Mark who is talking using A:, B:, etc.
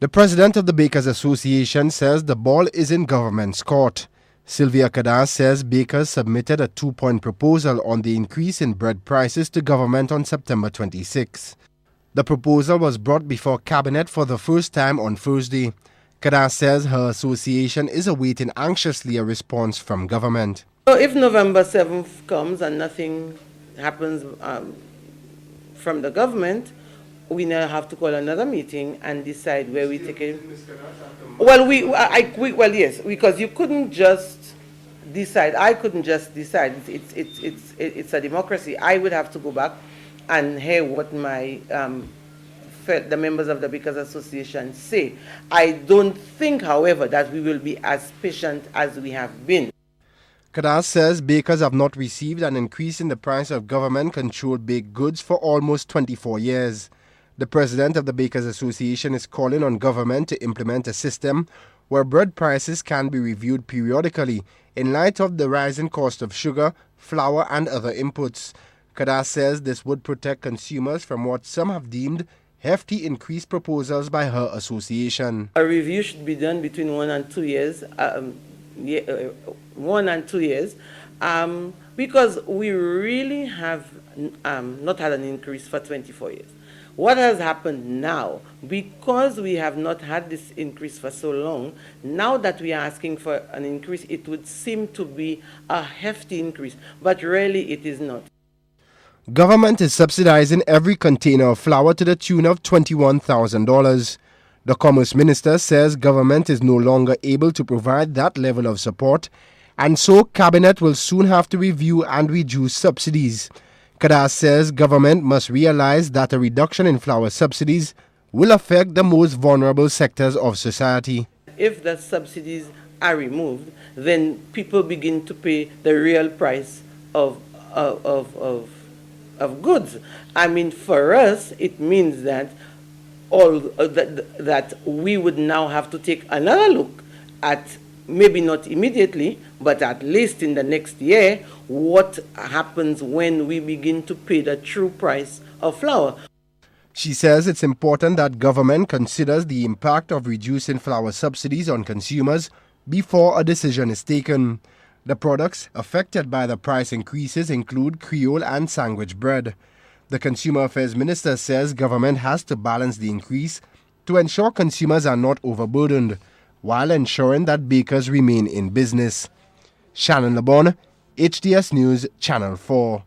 A: The president of the Bakers Association says the ball is in government's court. Sylvia Kadas says bakers submitted a 2-point proposal on the increase in bread prices to government on September 26. The proposal was brought before Cabinet for the first time on Thursday. Kadas says her association is awaiting anxiously a response from government.
B: So if November 7th comes and nothing happens from the government, we now have to call another meeting and decide where we take it. Well, yes, because you couldn't just decide. I couldn't just decide. It's a democracy. I would have to go back and hear what the members of the Bakers Association say. I don't think, however, that we will be as patient as we have been.
A: Kadas says bakers have not received an increase in the price of government-controlled baked goods for almost 24 years. The president of the Bakers Association is calling on government to implement a system where bread prices can be reviewed periodically in light of the rising cost of sugar, flour and other inputs. Kadas says this would protect consumers from what some have deemed hefty increase proposals by her association.
B: A review should be done between 1 and 2 years. 1 and 2 years, because we really have not had an increase for 24 years. What has happened now, because we have not had this increase for so long, now that we are asking for an increase, it would seem to be a hefty increase, but really it is not.
A: Government is subsidizing every container of flour to the tune of $21,000. The Commerce Minister says government is no longer able to provide that level of support, and so Cabinet will soon have to review and reduce subsidies. Kadas says government must realize that a reduction in flour subsidies will affect the most vulnerable sectors of society.
B: If the subsidies are removed, then people begin to pay the real price of goods. I mean, for us, it means that that we would now have to take another look at, maybe not immediately, but at least in the next year, what happens when we begin to pay the true price of flour.
A: She says it's important that government considers the impact of reducing flour subsidies on consumers before a decision is taken. The products affected by the price increases include Creole and sandwich bread. The Consumer Affairs Minister says government has to balance the increase to ensure consumers are not overburdened, while ensuring that bakers remain in business. Shannon LeBon, HDS News, Channel 4.